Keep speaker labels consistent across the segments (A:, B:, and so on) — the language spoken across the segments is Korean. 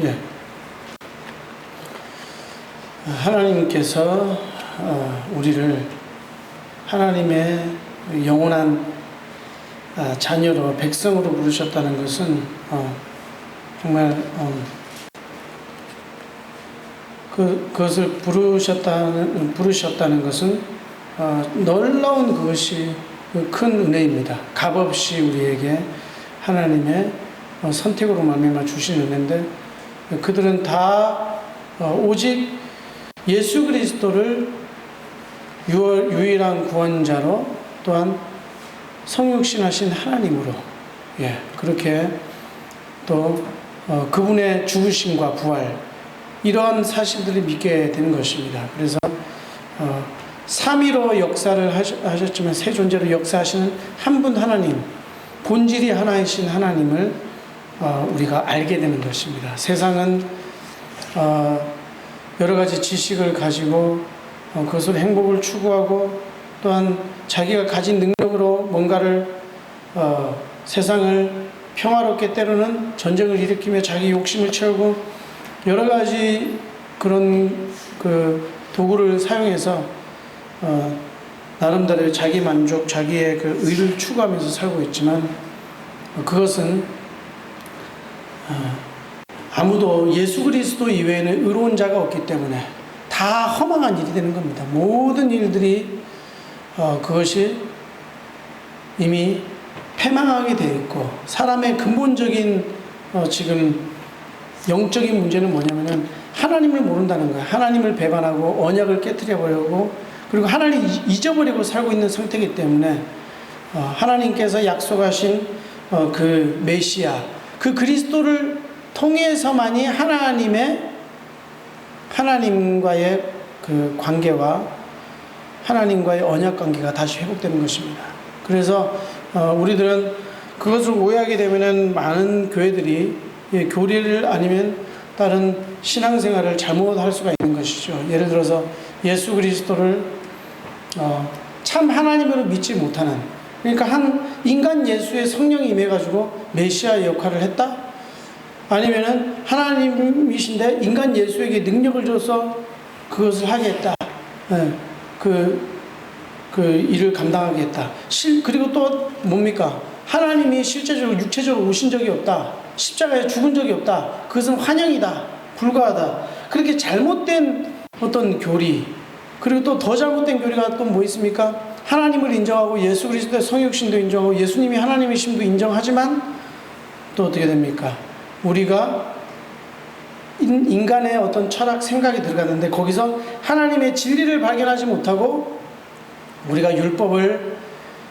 A: 예. 하나님께서 우리를 하나님의 영원한 자녀로 백성으로 부르셨다는 것은 정말 그것을 부르셨다는 것은 놀라운 그것이 큰 은혜입니다. 값없이 우리에게 하나님의 선택으로 말미암아 주신 은혜인데, 그들은 다 오직 예수 그리스도를 유일한 구원자로, 또한 성육신하신 하나님으로, 그렇게 또 그분의 죽으심과 부활, 이러한 사실들을 믿게 되는 것입니다. 그래서 삼위로 역사를 하셨지만 세 존재로 역사하시는 한 분 하나님, 본질이 하나이신 하나님을 우리가 알게 되는 것입니다. 세상은 여러 가지 지식을 가지고 그것으로 행복을 추구하고, 또한 자기가 가진 능력으로 뭔가를 세상을 평화롭게, 때로는 전쟁을 일으키며 자기 욕심을 채우고 여러 가지 그런 도구를 사용해서 나름대로 자기 만족, 자기의 의를 추구하면서 살고 있지만, 그것은 아무도 예수 그리스도 이외에는 의로운 자가 없기 때문에 다 허망한 일이 되는 겁니다. 모든 일들이 그것이 이미 패망하게 되어 있고, 사람의 근본적인 지금 영적인 문제는 뭐냐면은 하나님을 모른다는 거예요. 하나님을 배반하고 언약을 깨트려 버리고, 그리고 하나님을 잊어버리고 살고 있는 상태이기 때문에 하나님께서 약속하신 그 메시아, 그 그리스도를 통해서만이 하나님과의 그 관계와 하나님과의 언약 관계가 다시 회복되는 것입니다. 그래서 우리들은 그것을 오해하게 되면은 많은 교회들이 교리를 아니면 다른 신앙생활을 잘못할 수가 있는 것이죠. 예를 들어서 예수 그리스도를 참 하나님으로 믿지 못하는, 그러니까 한 인간 예수의 성령이 임해가지고 메시아의 역할을 했다? 아니면은 하나님이신데 인간 예수에게 능력을 줘서 그것을 하게 했다. 그 일을 감당하게 했다. 그리고 또 뭡니까? 하나님이 실제적으로 육체적으로 오신 적이 없다. 십자가에 죽은 적이 없다. 그것은 환영이다. 불가하다. 그렇게 잘못된 어떤 교리, 그리고 또 더 잘못된 교리가 또 뭐 있습니까? 하나님을 인정하고 예수 그리스도의 성육신도 인정하고 예수님이 하나님이심도 인정하지만 또 어떻게 됩니까? 우리가 인간의 어떤 철학, 생각이 들어갔는데 거기서 하나님의 진리를 발견하지 못하고 우리가 율법을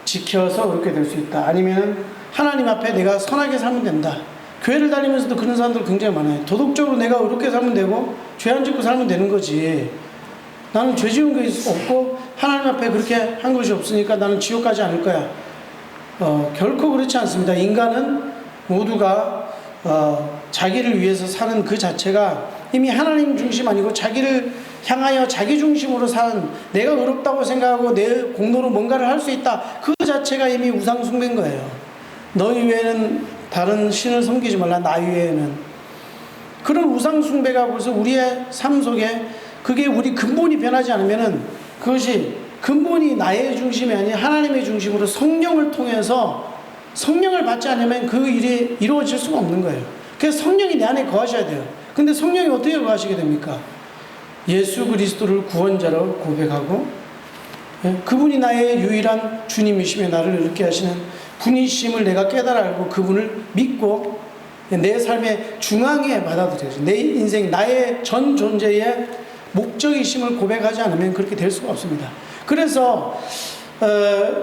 A: 지켜서 그렇게 될 수 있다. 아니면 하나님 앞에 내가 선하게 살면 된다. 교회를 다니면서도 그런 사람들 굉장히 많아요. 도덕적으로 내가 의롭게 살면 되고 죄 안 짓고 살면 되는 거지. 나는 죄 지은 게 없고 하나님 앞에 그렇게 한 것이 없으니까 나는 지옥 가지 않을 거야. 결코 그렇지 않습니다. 인간은 모두가 자기를 위해서 사는 그 자체가 이미 하나님 중심 아니고 자기를 향하여 자기 중심으로 사는, 내가 의롭다고 생각하고 내 공로로 뭔가를 할 수 있다, 그 자체가 이미 우상 숭배인 거예요. 너희 외에는 다른 신을 섬기지 말라, 나 외에는. 그런 우상 숭배가 벌써 우리의 삶 속에, 그게 우리 근본이 변하지 않으면은, 그것이 근본이 나의 중심이 아닌 하나님의 중심으로 성령을 통해서 성령을 받지 않으면 그 일이 이루어질 수가 없는 거예요. 그래서 성령이 내 안에 거하셔야 돼요. 근데 성령이 어떻게 거하시게 됩니까? 예수 그리스도를 구원자로 고백하고, 그분이 나의 유일한 주님이시며 나를 이렇게 하시는 분이심을 내가 깨달아 알고 그분을 믿고 내 삶의 중앙에 받아들여야죠. 내 인생, 나의 전 존재의 목적이심을 고백하지 않으면 그렇게 될 수가 없습니다. 그래서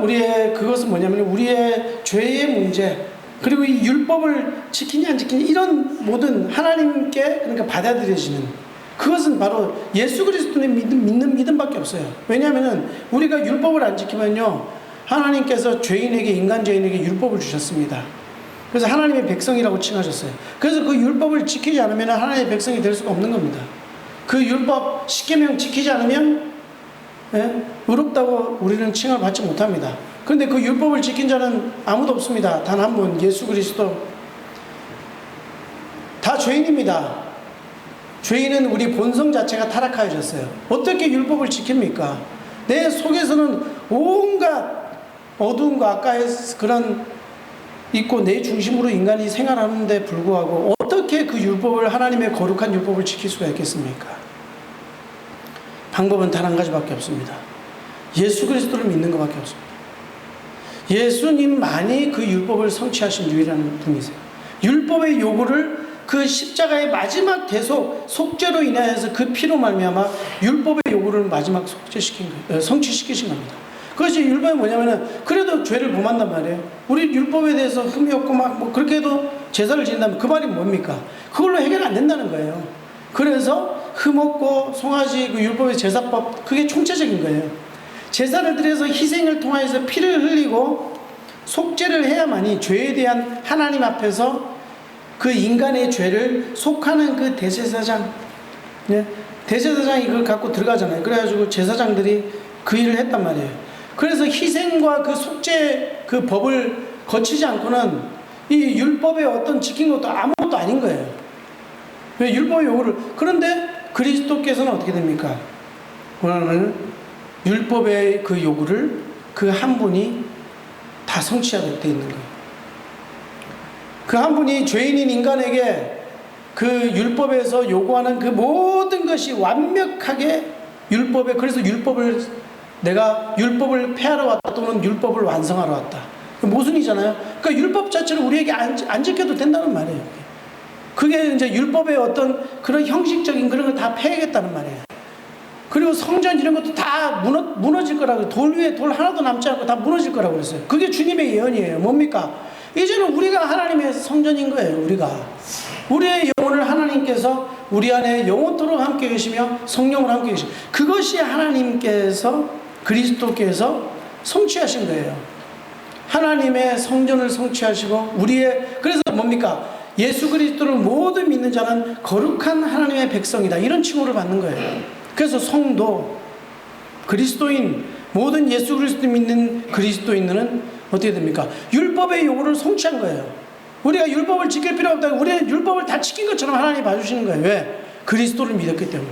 A: 우리의 그것은 뭐냐면 우리의 죄의 문제, 그리고 이 율법을 지키냐 안 지키냐, 이런 모든 하나님께 그러니까 받아들여지는, 그것은 바로 예수 그리스도를 믿는 믿음밖에 없어요. 왜냐하면 우리가 율법을 안 지키면요, 하나님께서 죄인에게, 인간 죄인에게 율법을 주셨습니다. 그래서 하나님의 백성이라고 칭하셨어요. 그래서 그 율법을 지키지 않으면 하나님의 백성이 될 수가 없는 겁니다. 그 율법 10계명 지키지 않으면 의롭다고 우리는 칭을 받지 못합니다. 그런데 그 율법을 지킨 자는 아무도 없습니다. 단 한 분, 예수 그리스도. 다 죄인입니다. 죄인은 우리 본성 자체가 타락하여졌어요. 어떻게 율법을 지킵니까? 내 속에서는 온갖 어두움과 악과의 그런 있고 내 중심으로 인간이 생활하는데 불구하고 어떻게 그 율법을, 하나님의 거룩한 율법을 지킬 수가 있겠습니까? 방법은 단 한 가지밖에 없습니다. 예수 그리스도를 믿는 것밖에 없습니다. 예수님만이 그 율법을 성취하신 유일한 분이세요. 율법의 요구를 그 십자가의 마지막 대속 속죄로 인하여서 그 피로 말미암아 율법의 요구를 마지막 성취시키신 겁니다. 그것이 율법이 뭐냐면은 그래도 죄를 범한단 말이에요. 우리 율법에 대해서 흠이 없고 막 뭐 그렇게 해도 제사를 지낸다면 그 말이 뭡니까? 그걸로 해결 안 된다는 거예요. 그래서 흠 없고 송아지 그 율법의 제사법, 그게 총체적인 거예요. 제사를 드려서 희생을 통하여서 피를 흘리고 속죄를 해야만이 죄에 대한 하나님 앞에서 그 인간의 죄를 속하는 그 대제사장, 대제사장이 그걸 갖고 들어가잖아요. 그래가지고 제사장들이 그 일을 했단 말이에요. 그래서 희생과 그 속죄 그 법을 거치지 않고는 이 율법의 어떤 지킨 것도 아무것도 아닌 거예요. 왜 율법의 요구를. 그런데 그리스도께서는 어떻게 됩니까? 오늘은 율법의 그 요구를 그 한 분이 다 성취하게 되어 있는 거예요. 그 한 분이 죄인인 인간에게 그 율법에서 요구하는 그 모든 것이 완벽하게 율법에, 그래서 율법을, 내가 율법을 폐하러 왔다 또는 율법을 완성하러 왔다. 모순이잖아요. 그러니까 율법 자체를 우리에게 안 지켜도 된다는 말이에요. 그게 이제 율법의 어떤 그런 형식적인 그런 걸 다 폐하겠다는 말이에요. 그리고 성전 이런 것도 다 무너질 거라고, 돌 위에 돌 하나도 남지 않고 다 무너질 거라고 그랬어요. 그게 주님의 예언이에요. 뭡니까? 이제는 우리가 하나님의 성전인 거예요. 우리의 영혼을 하나님께서 우리 안에 영원토록 함께 계시며 성령으로 함께 계시고, 그것이 하나님께서, 그리스도께서 성취하신 거예요. 하나님의 성전을 성취하시고 그래서 뭡니까? 예수 그리스도를 모두 믿는 자는 거룩한 하나님의 백성이다, 이런 칭호를 받는 거예요. 그래서 성도, 그리스도인, 모든 예수 그리스도 믿는 그리스도인들은 어떻게 됩니까? 율법의 요구를 성취한 거예요. 우리가 율법을 지킬 필요 없다. 우리는 율법을 다 지킨 것처럼 하나님이 봐주시는 거예요. 왜? 그리스도를 믿었기 때문에.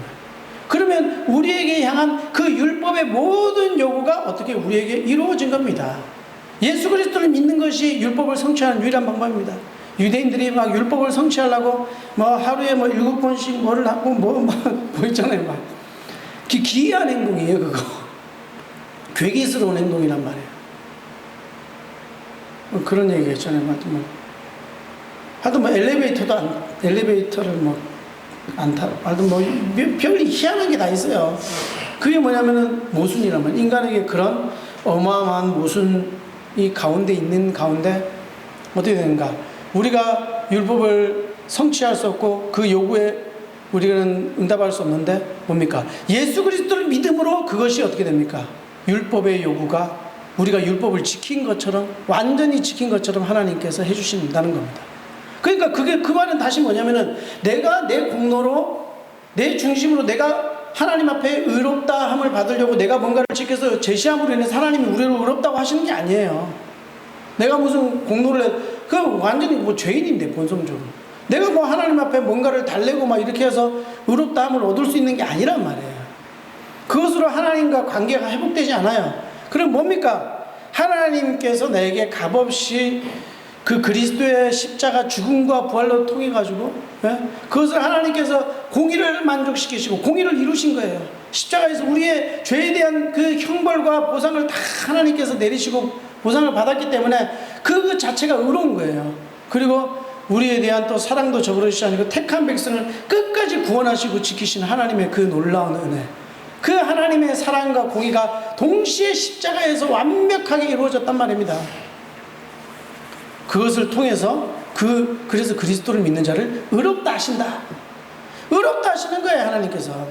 A: 그러면 우리에게 향한 그 율법의 모든 요구가 어떻게 우리에게 이루어진 겁니다. 예수 그리스도를 믿는 것이 율법을 성취하는 유일한 방법입니다. 유대인들이 막 율법을 성취하려고 뭐 하루에 뭐 7번씩 뭐를 하고 뭐 있잖아요. 막 기이한 행동이에요, 그거. 괴기스러운 행동이란 말이에요. 그런 얘기가 있잖아요. 하여튼 뭐 엘리베이터를 뭐 안 타. 하여튼 뭐 별 희한한 게 다 있어요. 그게 뭐냐면은 모순이란 말이에요. 인간에게 그런 어마어마한 모순이 가운데 있는 가운데 어떻게 되는가? 우리가 율법을 성취할 수 없고 그 요구에 우리는 응답할 수 없는데 뭡니까? 예수 그리스도를 믿음으로 그것이 어떻게 됩니까? 율법의 요구가 우리가 율법을 지킨 것처럼, 완전히 지킨 것처럼 하나님께서 해주신다는 겁니다. 그러니까 그 말은 다시 뭐냐면은 내가 내 공로로, 내 중심으로 내가 하나님 앞에 의롭다 함을 받으려고 내가 뭔가를 지켜서 제시함으로 인해서 하나님이 우리를 의롭다고 하시는 게 아니에요. 내가 무슨 공로를 그 완전히 뭐 죄인인데, 본성적으로 내가 뭐 하나님 앞에 뭔가를 달래고 막 이렇게 해서 의롭다 함을 얻을 수 있는 게 아니란 말이에요. 그것으로 하나님과 관계가 회복되지 않아요. 그럼 뭡니까? 하나님께서 내게 값없이 그 그리스도의 십자가 죽음과 부활로 통해 가지고 그것을 하나님께서 공의를 만족시키시고 공의를 이루신 거예요. 십자가에서 우리의 죄에 대한 그 형벌과 보상을 다 하나님께서 내리시고 보상을 받았기 때문에 그 자체가 의로운 거예요. 그리고 우리에 대한 또 사랑도 저버리시지 않고 택한 백성을 끝까지 구원하시고 지키신 하나님의 그 놀라운 은혜, 그 하나님의 사랑과 공의가 동시에 십자가에서 완벽하게 이루어졌단 말입니다. 그것을 통해서 그래서 그리스도를 믿는 자를 의롭다 하신다. 의롭다 하시는 거예요, 하나님께서.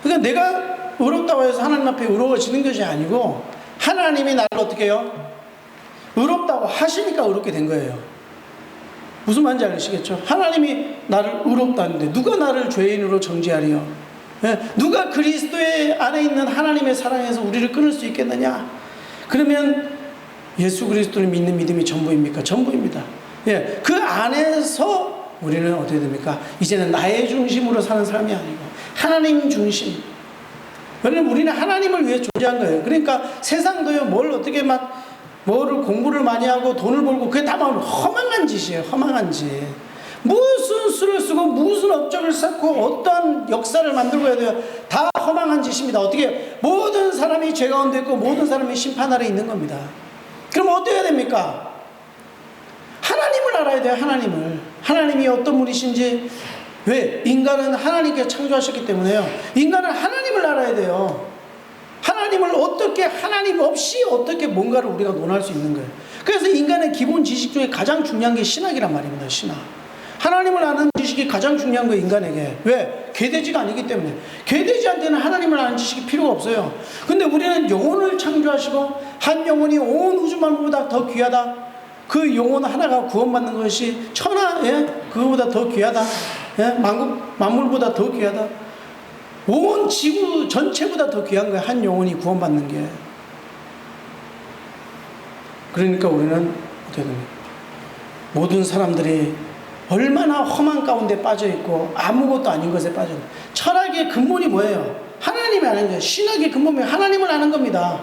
A: 그러니까 내가 의롭다고 해서 하나님 앞에 의로워지는 것이 아니고 하나님이 나를 어떻게 해요? 의롭다고 하시니까 의롭게 된 거예요. 무슨 말인지 아시겠죠? 하나님이 나를 의롭다 하는데 누가 나를 죄인으로 정죄하리요? 누가 그리스도의 안에 있는 하나님의 사랑에서 우리를 끊을 수 있겠느냐? 그러면 예수 그리스도를 믿는 믿음이 전부입니까? 전부입니다. 그 안에서 우리는 어떻게 됩니까? 이제는 나의 중심으로 사는 삶이 아니고 하나님 중심. 왜냐면 우리는 하나님을 위해 존재한 거예요. 그러니까 세상도요, 뭘 어떻게 막 뭐를 공부를 많이 하고 돈을 벌고 그게 다 막 허망한 짓이에요. 허망한 짓. 무슨 수를 쓰고 무슨 업적을 쌓고 어떤 역사를 만들고 해야 돼요. 다 허망한 짓입니다. 어떻게 모든 사람이 죄 가운데 있고 모든 사람이 심판 아래 있는 겁니다. 그럼 어떻게 해야 됩니까? 하나님을 알아야 돼요. 하나님을. 하나님이 어떤 분이신지. 왜? 인간은 하나님께 창조하셨기 때문에요. 인간은 하나님을 알아야 돼요. 하나님을 어떻게, 하나님 없이 어떻게 뭔가를 우리가 논할 수 있는 거예요. 그래서 인간의 기본 지식 중에 가장 중요한 게 신학이란 말입니다. 신학. 하나님을 아는 지식이 가장 중요한 거예요. 인간에게. 왜? 괴돼지가 아니기 때문에. 괴돼지한테는 하나님을 아는 지식이 필요가 없어요. 근데 우리는 영혼을 창조하시고 한 영혼이 온 우주 만물보다 더 귀하다. 그 영혼 하나가 구원받는 것이 천하, 예? 그거보다 더 귀하다. 예? 만물보다 더 귀하다. 온 지구 전체보다 더 귀한 거예요. 한 영혼이 구원받는 게. 그러니까 우리는 어떻게 됩니까? 모든 사람들이 얼마나 험한 가운데 빠져있고 아무것도 아닌 것에 빠져있는, 철학의 근본이 뭐예요? 하나님이 아는 거예요. 신학의 근본이 하나님을 아는 겁니다.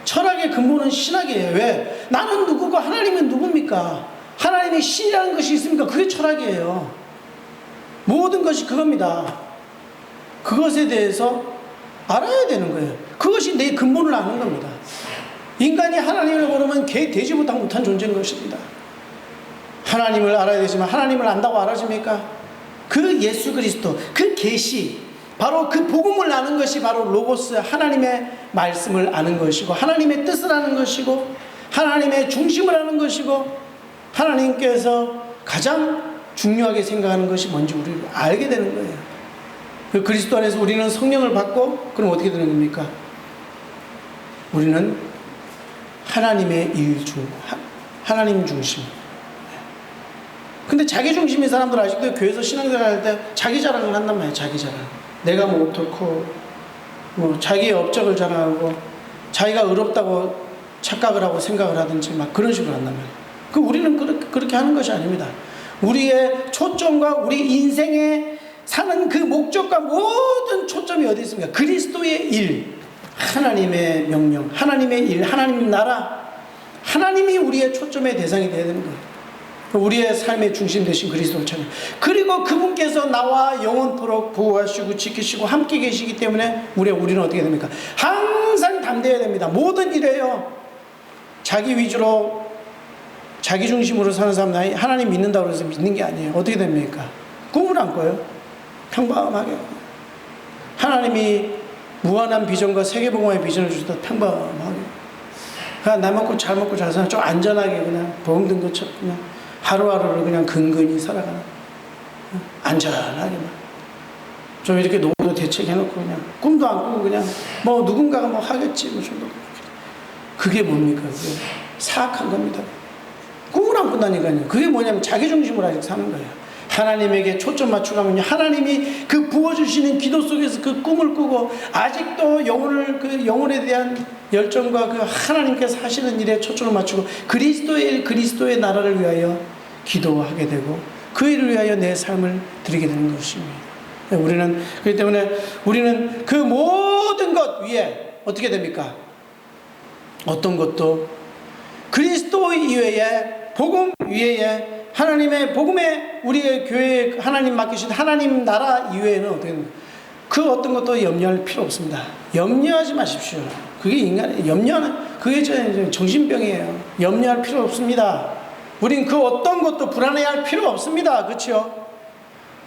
A: 철학의 근본은 신학이에요. 왜? 나는 누구고 하나님은 누굽니까? 하나님이 신이라는 것이 있습니까? 그게 철학이에요. 모든 것이 그겁니다. 그것에 대해서 알아야 되는 거예요. 그것이 내 근본을 아는 겁니다. 인간이 하나님을 모르면 개, 돼지보다 못한 존재인 것입니다. 하나님을 알아야 되지만 하나님을 안다고 알아집니까? 그 예수 그리스도, 그 계시, 바로 그 복음을 아는 것이 바로 로고스, 하나님의 말씀을 아는 것이고 하나님의 뜻을 아는 것이고 하나님의 중심을 아는 것이고 하나님께서 가장 중요하게 생각하는 것이 뭔지 우리를 알게 되는 거예요. 그 그리스도 안에서 우리는 성령을 받고 그럼 어떻게 되는 겁니까? 우리는 하나님의 일 중, 하나님 중심. 근데 자기 중심인 사람들 아직도 교회에서 신앙생활 할 때 자기 자랑을 한단 말이에요. 자기 자랑. 내가 뭐 어떻고, 뭐 자기의 업적을 자랑하고, 자기가 의롭다고 착각을 하고 생각을 하든지 막 그런 식으로 한단 말이에요. 그 우리는 그렇게 하는 것이 아닙니다. 우리의 초점과 우리 인생에 사는 그 목적과 모든 초점이 어디 있습니까? 그리스도의 일, 하나님의 명령, 하나님의 일, 하나님의 나라, 하나님이 우리의 초점의 대상이 되어야 되는 거예요. 우리의 삶의 중심 되신 그리스도를 찾는. 그리고 그분께서 나와 영원토록 보호하시고 지키시고 함께 계시기 때문에 우리는 어떻게 됩니까? 항상 담대해야 됩니다. 모든 일에요. 자기 위주로 자기 중심으로 사는 사람은 하나님 믿는다고 해서 믿는 게 아니에요. 어떻게 됩니까? 꿈을 안 꿔요. 평범하게. 하나님이 무한한 비전과 세계복음의 비전을 주셔도 평범하게. 그냥 나 먹고 잘 먹고 잘 사는 좀 안전하게 그냥 보험 든 것처럼 그냥 하루하루를 그냥 근근히 살아가는, 안전하게만 좀 이렇게 노후도 대책해놓고 그냥 꿈도 안 꾸고 그냥 뭐 누군가가 뭐 하겠지 뭐 정도. 그게 뭡니까? 그게 사악한 겁니다. 꿈을 안 꾼다니까요. 그게 뭐냐면 자기 중심으로 아직 사는 거예요. 하나님에게 초점 맞추가면요, 하나님이 그 부어주시는 기도 속에서 그 꿈을 꾸고 아직도 영혼에 대한 열정과 그 하나님께서 하시는 일에 초점을 맞추고 그리스도의 일, 그리스도의 나라를 위하여 기도하게 되고 그 일을 위하여 내 삶을 드리게 되는 것입니다. 그렇기 때문에 우리는 그 모든 것 위에 어떻게 됩니까? 어떤 것도 그리스도 이외에, 복음 이외에, 하나님의 복음에 우리의 교회에 하나님 맡기신 하나님 나라 이외에는 어떻게 됩니까? 그 어떤 것도 염려할 필요 없습니다. 염려하지 마십시오. 그게 인간의 염려는, 그게 정신병이에요. 염려할 필요 없습니다. 우린 그 어떤 것도 불안해할 필요 없습니다. 그렇죠?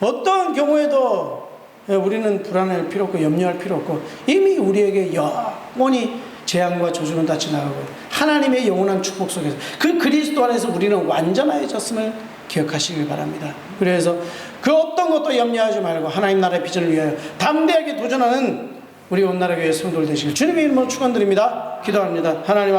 A: 어떤 경우에도 우리는 불안할 필요 없고 염려할 필요 없고 이미 우리에게 영원히 재앙과 저주는 다 지나가고 하나님의 영원한 축복 속에서 그 그리스도 안에서 우리는 완전해졌음을 기억하시길 바랍니다. 그래서 그 어떤 것도 염려하지 말고 하나님 나라의 비전을 위하여 담대하게 도전하는 우리 온나라 교회 성도들 되시길 주님의 이름으로 축원드립니다. 기도합니다. 하나님